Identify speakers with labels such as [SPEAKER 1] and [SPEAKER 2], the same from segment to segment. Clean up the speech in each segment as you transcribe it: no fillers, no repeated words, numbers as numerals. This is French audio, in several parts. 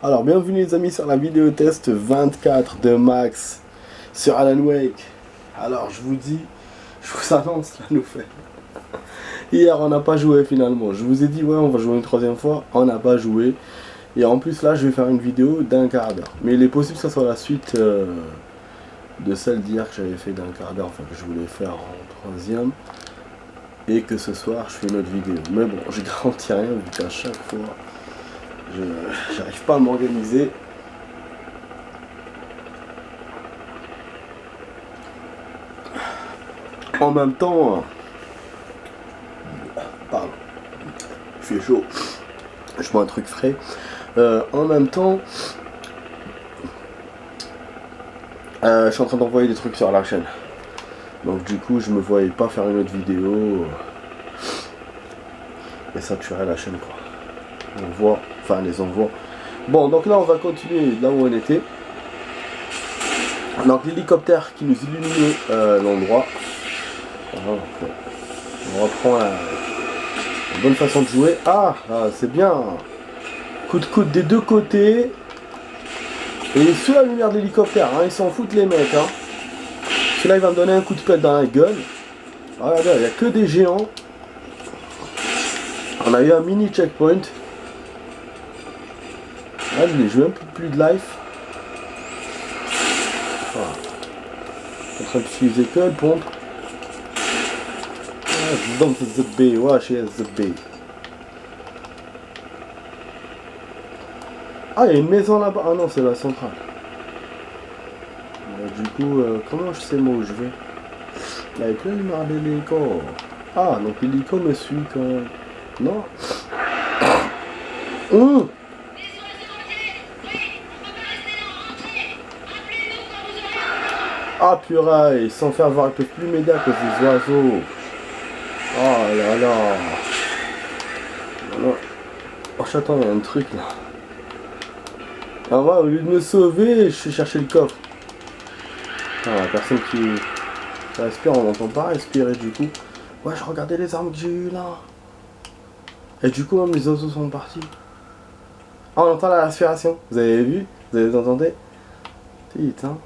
[SPEAKER 1] Alors, bienvenue les amis sur la vidéo test 24 de Max sur Alan Wake. Alors, je vous dis, je vous annonce la nouvelle. Hier, on n'a pas joué finalement. Je vous ai dit, ouais, on va jouer une troisième fois. On n'a pas joué. Et en plus, là, je vais faire une vidéo d'1 quart d'heure. Mais il est possible que ça soit la suite de celle d'hier que j'avais fait d'1 quart d'heure. Enfin, que je voulais faire en troisième. Et que ce soir, je fais une autre vidéo. Mais bon, je garantis rien vu qu'à chaque fois, j'arrive pas à m'organiser. En même temps, pardon, il fait chaud, je bois un truc frais. En même temps, je suis en train d'envoyer des trucs sur la chaîne. Donc du coup, je me voyais pas faire une autre vidéo et saturer la chaîne quoi. On voit, enfin les envois. Bon, donc là on va continuer là où on était. Donc l'hélicoptère qui nous illuminait l'endroit. Voilà, on reprend la bonne façon de jouer. Ah, c'est bien. Coup de coude des deux côtés. Et sous la lumière de l'hélicoptère, hein, ils s'en foutent les mecs. Hein. Celui-là il va me donner un coup de pelle dans la gueule. Ah, regardez, il n'y a que des géants. On a eu un mini checkpoint. Là, je n'ai même plus de life. Voilà. En train d'utiliser que le pompe. Dans the B, ouais, chez the B. Ah, il y a une maison là-bas. Ah non, c'est la centrale. Du coup, comment je sais moi où je vais? Il y avait plein de lumière d'hélico. Ah, donc l'hélico me suit quand même. Non. Ah purée, sans faire voir, ils peuvent plus m'aider à cause des oiseaux. Oh là là. Oh j'attends, il y a un truc là. Ah ouais, au lieu de me sauver, je suis chercher le coffre. Ah, la personne qui respire, on n'entend pas respirer du coup. Ouais, je regardais les armes que j'ai eues là. Et du coup, même les oiseaux sont partis. Ah, on entend la respiration. Vous avez vu? Vous avez entendu? Putain.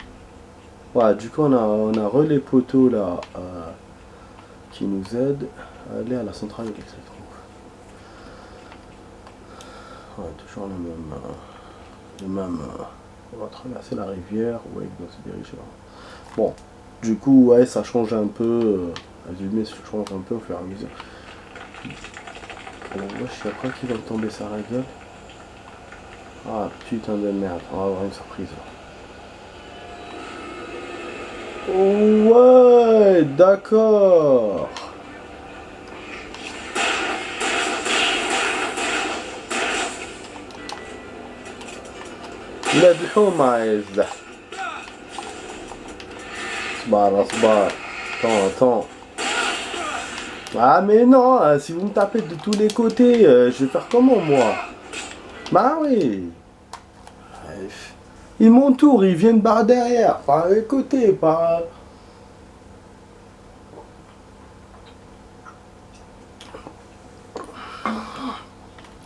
[SPEAKER 1] Ouais, du coup, on a relais poteaux là qui nous aident à aller à la centrale électrique. Ouais, toujours le même on va traverser la rivière. Ouais, il doit se diriger là. Bon, du coup, ouais, ça change un peu. Résumé, ça change un peu au fur et à mesure. Alors, moi, je sais pas qui va me tomber sur la gueule. Ah, putain de merde, on va avoir une surprise là. Ouais, d'accord. لا الحومة يزح صبار. Attends. Ah mais non, si vous me tapez de tous les côtés, je vais faire comment moi? Bah oui. Ils m'entourent, ils viennent par derrière, par les côtés, par...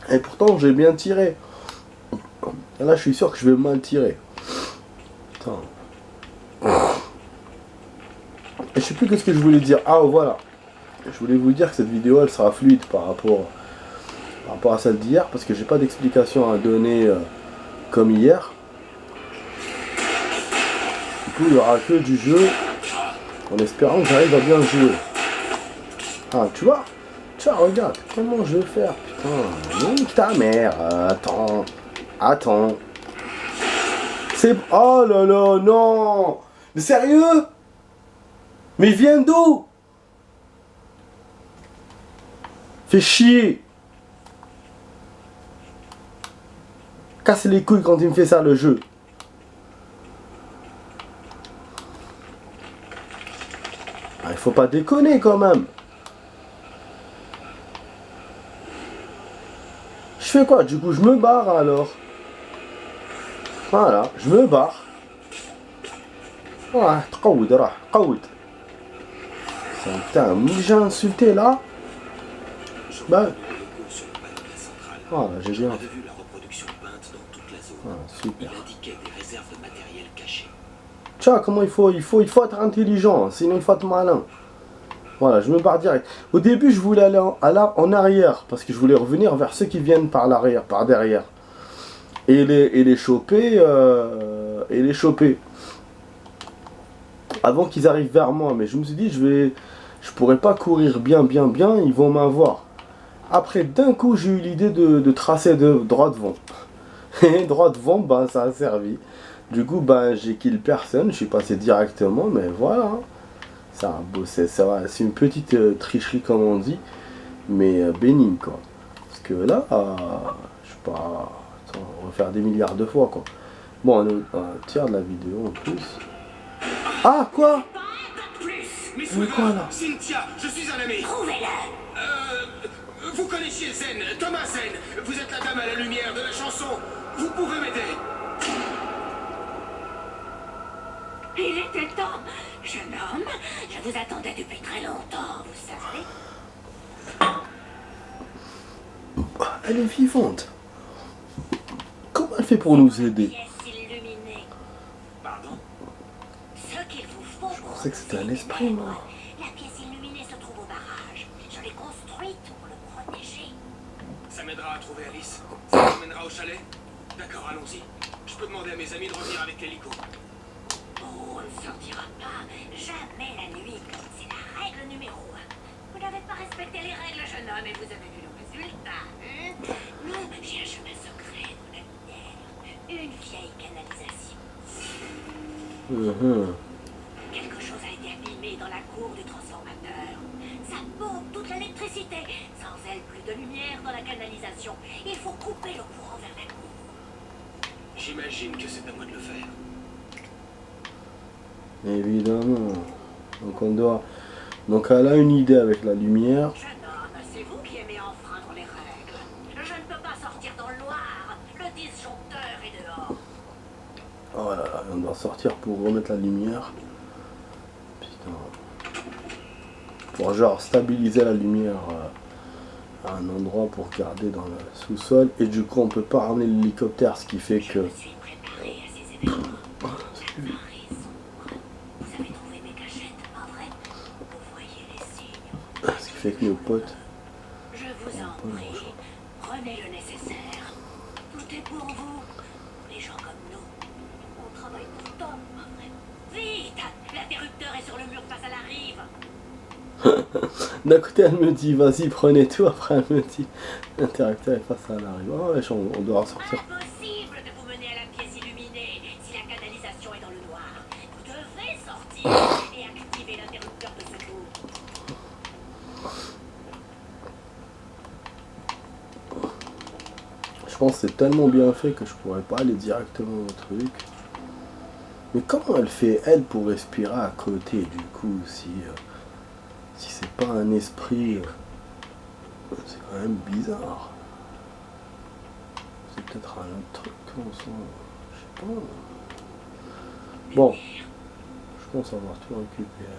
[SPEAKER 1] Et pourtant j'ai bien tiré. Et là je suis sûr que je vais mal tirer. Putain. Et je sais plus ce que je voulais dire. Ah voilà. Je voulais vous dire que cette vidéo elle sera fluide par rapport à celle d'hier parce que j'ai pas d'explication à donner comme hier. Du coup il y aura que du jeu en espérant que j'arrive à bien jouer. Ah tu vois, regarde comment je vais faire. Putain, nique ta mère. Attends. C'est... Oh là là, non. Mais sérieux? Mais il vient d'où? Fais chier. Casse les couilles quand il me fait ça le jeu. Ah, il faut pas déconner quand même. Je fais quoi? Du coup je me barre alors. Voilà, je me barre. Ouais, تقود. Putain, j'ai insulté là. Bah. Voilà, j'ai bien.
[SPEAKER 2] la zone.
[SPEAKER 1] Super.
[SPEAKER 2] Il indiquait des réserves de matériel caché.
[SPEAKER 1] Tiens, comment il faut être intelligent, sinon il faut être malin. Voilà, je me barre direct. Au début, je voulais aller en arrière, parce que je voulais revenir vers ceux qui viennent par l'arrière, par derrière. Et les choper, avant qu'ils arrivent vers moi. Mais je me suis dit, je pourrais pas courir bien, ils vont m'avoir. Après, d'un coup, j'ai eu l'idée de tracer droit devant. Et droit devant, ben, ça a servi. Du coup, ben, j'ai kill personne, je suis passé directement, mais voilà. C'est une petite tricherie, comme on dit, mais bénigne, quoi. Parce que là, je sais pas, attends, on va faire des milliards de fois, quoi. Bon, un tiers de la vidéo en plus. Ah, quoi?
[SPEAKER 2] Mais
[SPEAKER 1] quoi, là?
[SPEAKER 2] Cynthia, je suis un ami. Vous connaissiez Zen, Thomas Zen. Vous êtes la dame à la lumière de la chanson. Vous pouvez m'aider.
[SPEAKER 3] Il était temps, jeune homme. Je vous attendais depuis très longtemps, vous savez.
[SPEAKER 1] Elle est vivante. Comment elle fait pour nous aider?
[SPEAKER 3] Pièce illuminée.
[SPEAKER 2] Pardon?
[SPEAKER 3] Ce qu'il vous faut. Je
[SPEAKER 1] pensais que c'était un esprit, moi.
[SPEAKER 3] La pièce illuminée se trouve au barrage. Je l'ai construite pour le protéger.
[SPEAKER 2] Ça m'aidera à trouver Alice. Ça m'emmènera au chalet. D'accord, allons-y. Je peux demander à mes amis de revenir avec l'hélico.
[SPEAKER 3] Oh, on ne sortira pas. Jamais la nuit. C'est la règle numéro 1. Vous n'avez pas respecté les règles, jeune homme, et vous avez vu le résultat. Non, j'ai un chemin secret dans la lumière. Une vieille canalisation. Quelque chose a été abîmé dans la cour du transformateur. Ça pompe toute l'électricité. Sans elle, plus de lumière dans la canalisation. Il faut couper le courant vers la cour.
[SPEAKER 2] J'imagine que c'est à moi de le faire.
[SPEAKER 1] Évidemment. Donc elle a une idée avec la lumière.
[SPEAKER 3] Jeune homme, c'est vous qui aimez enfreindre les règles. Je ne peux pas sortir dans le noir. Le disjoncteur est dehors.
[SPEAKER 1] Oh là là, on doit sortir pour remettre la lumière. Putain. Pour genre stabiliser la lumière à un endroit pour garder dans le sous-sol. Et du coup on peut pas ramener l'hélicoptère, ce qui fait que...
[SPEAKER 3] Je me suis préparé à ces événements. La marée sombre. Vous avez trouvé mes cachettes, pas vrai? Vous voyez les signes.
[SPEAKER 1] Ce qui fait que nos potes...
[SPEAKER 3] Je vous en prie, prenez le nécessaire. Tout est pour vous. Les gens comme nous, on travaille pourtant, pas vrai? Vite! L'interrupteur est sur le mur face à la rive.
[SPEAKER 1] D'un côté elle me dit vas-y prenez tout, après elle me dit l'interacteur est face à la rive. Oh wesh, on doit ressortir.
[SPEAKER 3] Impossible de vous mener à la pièce illuminée si la canalisation est dans le noir. Vous devez sortir et activer l'interrupteur de secours.
[SPEAKER 1] Je pense que c'est tellement bien fait que je pourrais pas aller directement au truc. Mais comment elle fait elle pour respirer à côté du coup si c'est pas un esprit, c'est quand même bizarre. C'est peut-être un autre truc qu'on sent, je sais pas. Bon, je pense avoir tout récupéré.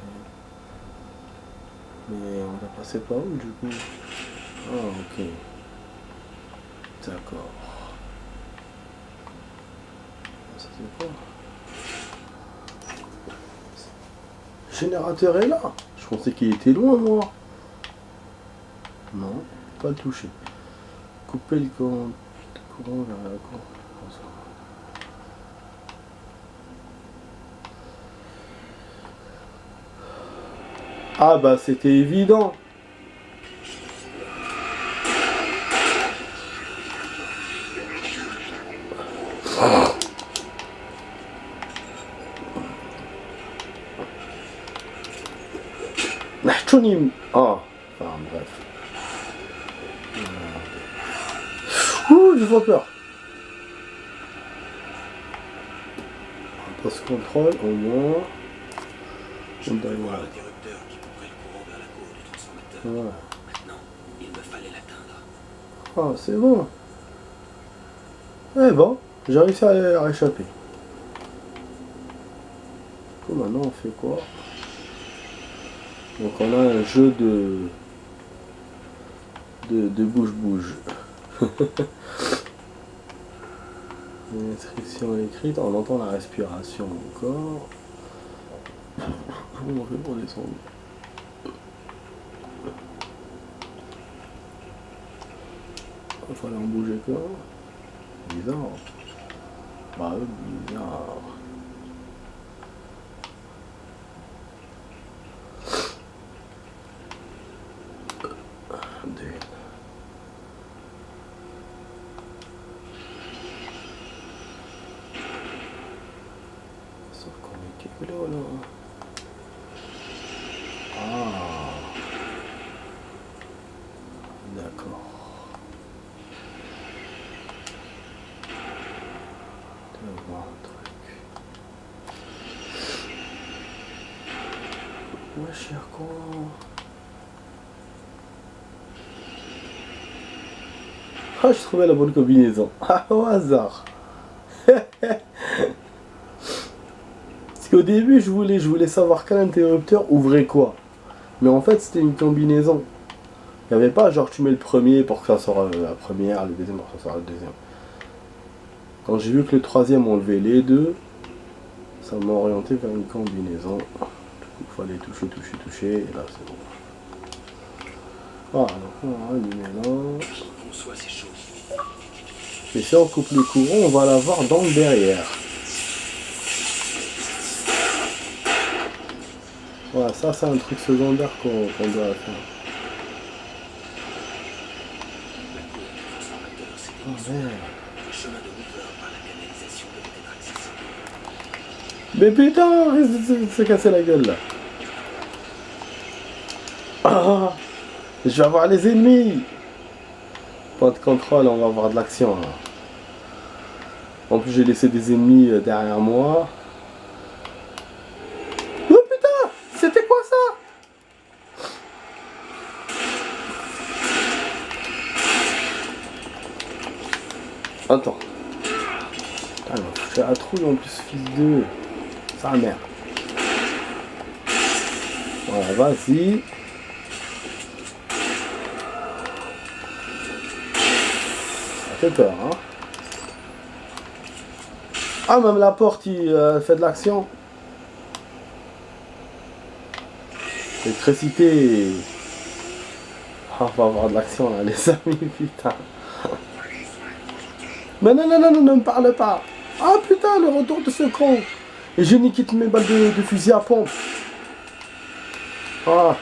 [SPEAKER 1] Mais on va passer par où du coup? Ah ok. D'accord. Ça c'est quoi? Le générateur est là. Je pensais qu'il était loin, moi. Non, pas le toucher. Couper le courant vers la cour. Ah bah c'était évident. Oh, enfin bref. Ouh, j'ai pas peur. On passe contrôle au moins.
[SPEAKER 2] Je peux voir l'interrupteur qui couperait le courant vers la cour du transformateur.
[SPEAKER 1] Ouais.
[SPEAKER 2] Maintenant, il me fallait l'atteindre.
[SPEAKER 1] Ah, c'est bon. Eh bon, j'ai réussi à réchapper. Du coup, maintenant on fait quoi? Donc on a un jeu de bouge-bouge. Une inscription écrite, on entend la respiration encore. Comment on fait pour descendre? Il va falloir bouger quoi? Bizarre. Bah oui, bizarre. Sauf qu'on est là, là. Ah. D'accord. Je vais voir un truc. Ouais, cher con. Ah, je trouvais la bonne combinaison. Ah, au hasard. Parce qu'au début, je voulais savoir quel interrupteur ouvrait quoi. Mais en fait, c'était une combinaison. Il n'y avait pas genre tu mets le premier pour que ça sorte la première, le deuxième pour que ça sorte la deuxième. Quand j'ai vu que le troisième enlevait les deux, ça m'a orienté vers une combinaison. Il fallait toucher, et là c'est bon. Voilà, donc on va allumer là.
[SPEAKER 2] Conçois ces choses.
[SPEAKER 1] Et si on coupe le courant, on va l'avoir dans le derrière. Voilà, ça c'est un truc secondaire qu'on doit faire.
[SPEAKER 2] La cour du transformateur s'est
[SPEAKER 1] Oh
[SPEAKER 2] émise.
[SPEAKER 1] merde.
[SPEAKER 2] Le chemin de Hoover par la canalisation devait être accessible.
[SPEAKER 1] Mais putain, arrête de se casser la gueule là. Ah, je vais avoir les ennemis. Pas de contrôle, on va avoir de l'action là. En plus j'ai laissé des ennemis derrière moi. Oh putain, c'était quoi ça? Attends. Putain, il m'a foutu la trouille en plus, fils de... Ça merde. Voilà, vas-y. Ça fait peur, hein. Ah, même la porte, il fait de l'action. L'électricité. Ah, on va avoir de l'action là, les amis, putain. Mais non, non, non, non, ne me parle pas. Ah putain, le retour de ce con. Et je niqué toutes mes balles de fusil à pompe. Ah.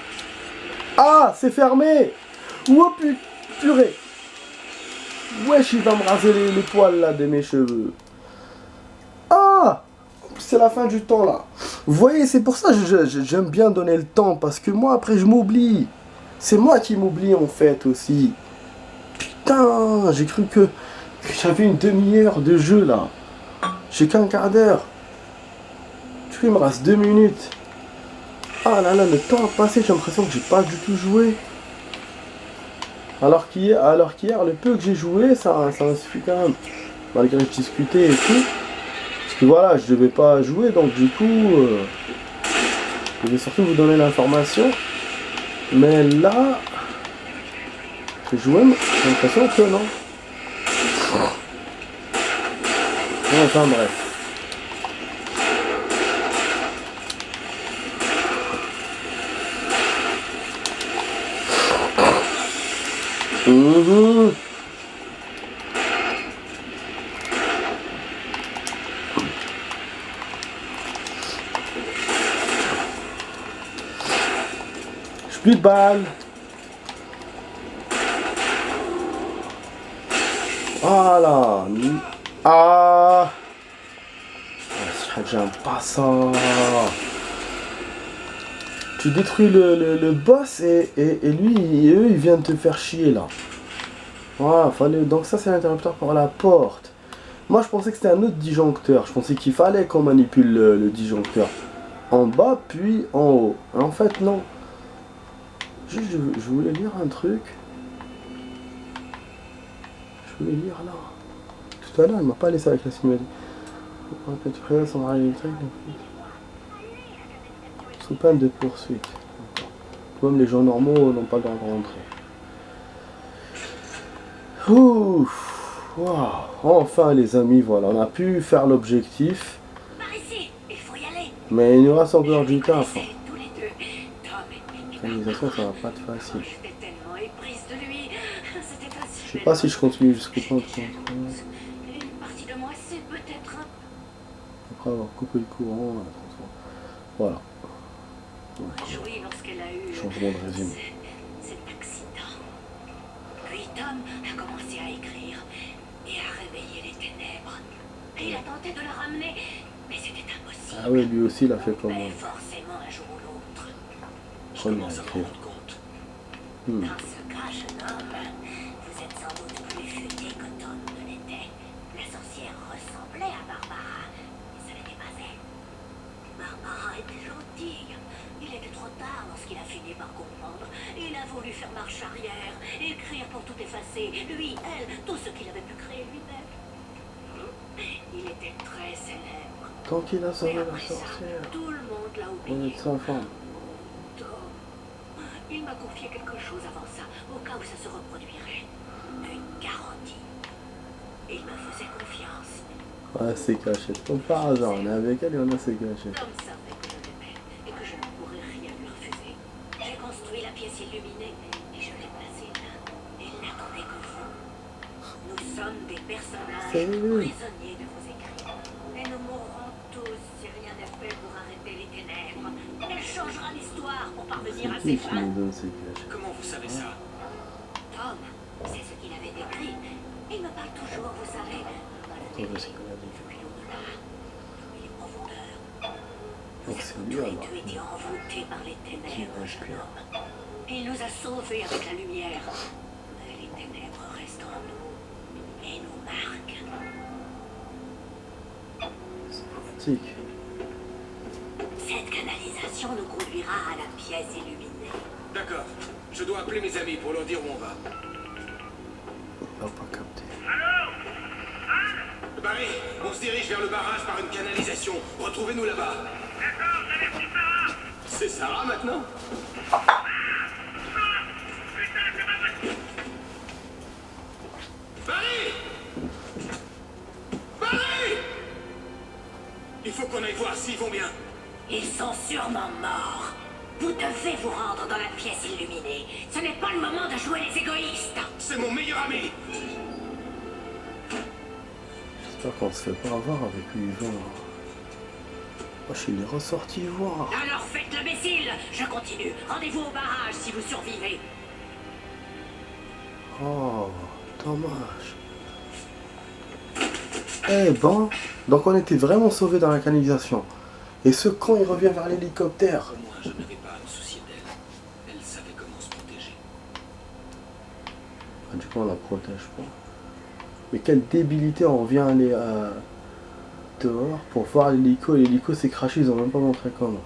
[SPEAKER 1] Ah, c'est fermé. Oh purée. Wesh, il va me raser les poils là de mes cheveux. Ah, c'est la fin du temps là. Vous voyez, c'est pour ça que j'aime bien donner le temps. Parce que moi, après, je m'oublie. C'est moi qui m'oublie en fait aussi. Putain, j'ai cru que j'avais une demi-heure de jeu là. J'ai qu'un quart d'heure. Du coup, il me reste 2 minutes. Ah là là, le temps a passé, j'ai l'impression que j'ai pas du tout joué. Alors qu'hier, le peu que j'ai joué, ça m'a suffi quand même. Malgré que je discutais et tout. Parce que voilà, je devais pas jouer, donc du coup, je vais surtout vous donner l'information. Mais là, j'ai joué, mais j'ai l'impression que non. Enfin bref. J'ai plus de balles. Voilà. Ah. J'aime pas ça. Tu détruis le boss et lui, eux, ils viennent te faire chier là. Voilà, fallait... donc ça c'est l'interrupteur pour la porte. Moi je pensais que c'était un autre disjoncteur. Je pensais qu'il fallait qu'on manipule le disjoncteur. En bas puis en haut. En fait non. Juste je voulais lire un truc. Je voulais lire là. Tout à l'heure il m'a pas laissé avec la cinématique. Sous peine de poursuite. Même les gens normaux n'ont pas le droit de rentrer. Ouf. Waouh, enfin les amis, voilà, on a pu faire l'objectif.
[SPEAKER 3] Par ici, il faut y aller.
[SPEAKER 1] Mais il nous reste encore du taf.
[SPEAKER 3] Tous les deux. Tom et
[SPEAKER 1] L'organisation, ça va pas être facile.
[SPEAKER 3] j'étais tellement éprise de lui. C'était facile.
[SPEAKER 1] Je sais pas si je continue jusqu'au point de contrôle.
[SPEAKER 3] Une partie de moi, c'est peut-être un
[SPEAKER 1] Après avoir coupé le courant, voilà. Donc,
[SPEAKER 3] réjoui lorsqu'elle a eu
[SPEAKER 1] changement de régime.
[SPEAKER 3] cet accident. Puis Tom a commencé à écrire et à réveiller les ténèbres. Et il a tenté de la ramener, mais c'était impossible.
[SPEAKER 1] Ah oui, lui aussi il a fait comme
[SPEAKER 3] Mais
[SPEAKER 1] moi.
[SPEAKER 3] forcément un jour ou l'autre.
[SPEAKER 2] Je
[SPEAKER 1] Comme
[SPEAKER 2] commence à me
[SPEAKER 1] écrit.
[SPEAKER 2] rendre compte.
[SPEAKER 3] Dans ce cas, jeune homme, vous êtes sans doute plus futé que Tom ne l'était. La sorcière ressemblait à Barbara, mais ce n'était pas elle. Barbara était gentille. Il était trop tard lorsqu'il a fini par comprendre. Il a voulu faire marche arrière, écrire pour tout effacer. Lui, elle, tout ce qu'il avait pu créer lui-même. Il était très célèbre.
[SPEAKER 1] Tant qu'il a sauvé
[SPEAKER 3] Mais
[SPEAKER 1] la
[SPEAKER 3] après ça,
[SPEAKER 1] sorcière,
[SPEAKER 3] tout le monde l'a
[SPEAKER 1] on
[SPEAKER 3] oublié.
[SPEAKER 1] est sans femme.
[SPEAKER 3] Tom, il m'a confié quelque chose avant ça, au cas où ça se reproduirait. Une garantie. Il me faisait confiance.
[SPEAKER 1] Ouais, c'est caché. Comme par hasard, on est avec elle et on a ses cachettes.
[SPEAKER 3] Tom savait que je l'aimais et que je ne pourrais rien lui refuser. J'ai construit la pièce illuminée et je l'ai placée là. Il n'attendait que vous. Nous sommes des personnages
[SPEAKER 1] C'est lui.
[SPEAKER 3] prisonniers de vos écrits. Et nous mourrons tous si rien n'est fait pour arrêter les ténèbres. Elle changera l'histoire pour parvenir à
[SPEAKER 1] C'est
[SPEAKER 3] ses
[SPEAKER 1] qui
[SPEAKER 3] fins.
[SPEAKER 1] nous donne ses cachettes?
[SPEAKER 2] Comment vous savez ça?
[SPEAKER 3] Tom, c'est ce qu'il avait décrit. Il me parle toujours, vous savez.
[SPEAKER 1] Attends, parce qu'il a dit.
[SPEAKER 3] Depuis l'au-delà, depuis les profondeurs.
[SPEAKER 1] Donc c'est lui
[SPEAKER 3] Tous les
[SPEAKER 1] alors.
[SPEAKER 3] deux étaient envoûtés par les ténèbres, jeune
[SPEAKER 1] inspire.
[SPEAKER 3] homme. Il nous a sauvés avec la lumière. Mais les ténèbres restent en nous et nous marquent.
[SPEAKER 1] C'est pratique.
[SPEAKER 3] Cette canalisation nous conduira à la pièce illuminée.
[SPEAKER 2] D'accord. Je dois appeler mes amis pour leur dire où on va.
[SPEAKER 1] Il va pas capter.
[SPEAKER 2] Barry, on se dirige vers le barrage par une canalisation. Retrouvez-nous là-bas.
[SPEAKER 4] D'accord, j'avais pris Sarah.
[SPEAKER 2] C'est Sarah maintenant?
[SPEAKER 4] Putain, c'est ma voiture.
[SPEAKER 2] Barry! Barry! Il faut qu'on aille voir s'ils vont bien.
[SPEAKER 3] Ils sont sûrement morts. Vous devez vous rendre dans la pièce illuminée. Ce n'est pas le moment de jouer les égoïstes.
[SPEAKER 2] C'est mon meilleur ami.
[SPEAKER 1] J'espère qu'on se fait pas avoir avec lui, Yvan. Moi, je l'ai ressorti voir.
[SPEAKER 3] Alors faites l'imbécile. Je continue. Rendez-vous au barrage si vous survivez.
[SPEAKER 1] Oh, dommage. Eh ben, donc on était vraiment sauvés dans la canalisation. Et ce con, il revient vers l'hélicoptère.
[SPEAKER 2] Au moins, je n'avais pas à me soucier d'elle. Elle savait comment se protéger.
[SPEAKER 1] Ah, du coup, on la protège pas. Mais quelle débilité, on revient aller dehors pour voir l'hélico. L'hélico s'est craché, ils ont même pas montré comment.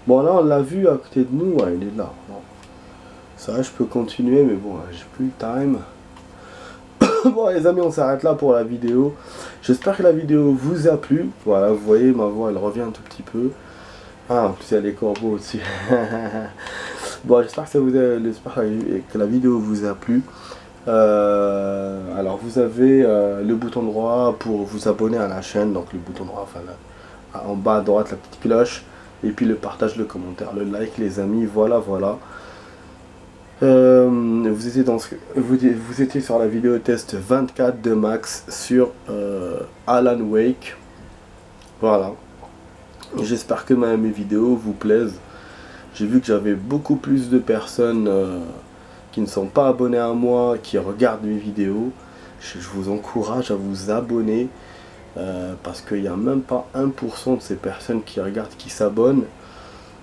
[SPEAKER 1] Bon, là, on l'a vu à côté de nous. Ouais, il est là. Bon. Ça, je peux continuer, mais bon, j'ai plus le time. Bon les amis, on s'arrête là pour la vidéo. J'espère que la vidéo vous a plu. Voilà, vous voyez, ma voix elle revient un tout petit peu. Ah, en plus il y a les corbeaux aussi. Bon, j'espère que ça vous a, j'espère que la vidéo vous a plu. Alors vous avez le bouton droit pour vous abonner à la chaîne. Donc le bouton droit, enfin là, en bas à droite, la petite cloche. Et puis le partage, le commentaire, le like les amis. Voilà, voilà. Vous étiez sur la vidéo test 24 de Max sur Alan Wake. Voilà. J'espère que mes vidéos vous plaisent. J'ai vu que j'avais beaucoup plus de personnes qui ne sont pas abonnées à moi, qui regardent mes vidéos. Je vous encourage à vous abonner parce qu'il n'y a même pas 1% de ces personnes qui regardent, qui s'abonnent.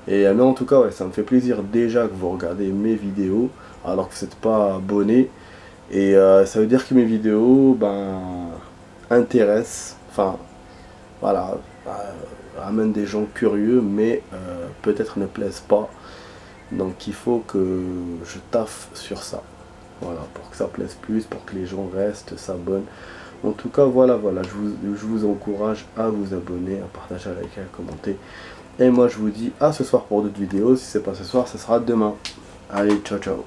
[SPEAKER 1] Et mais en tout cas, ouais, ça me fait plaisir déjà que vous regardez mes vidéos alors que vous n'êtes pas abonné. Et ça veut dire que mes vidéos intéressent, enfin voilà, amènent des gens curieux, mais peut-être ne plaisent pas. Donc il faut que je taffe sur ça. Voilà, pour que ça plaise plus, pour que les gens restent, s'abonnent. En tout cas, voilà, je vous encourage à vous abonner, à partager, à liker, à commenter. Et moi je vous dis à ce soir pour d'autres vidéos. Si c'est pas ce soir, ce sera demain. Allez, ciao ciao.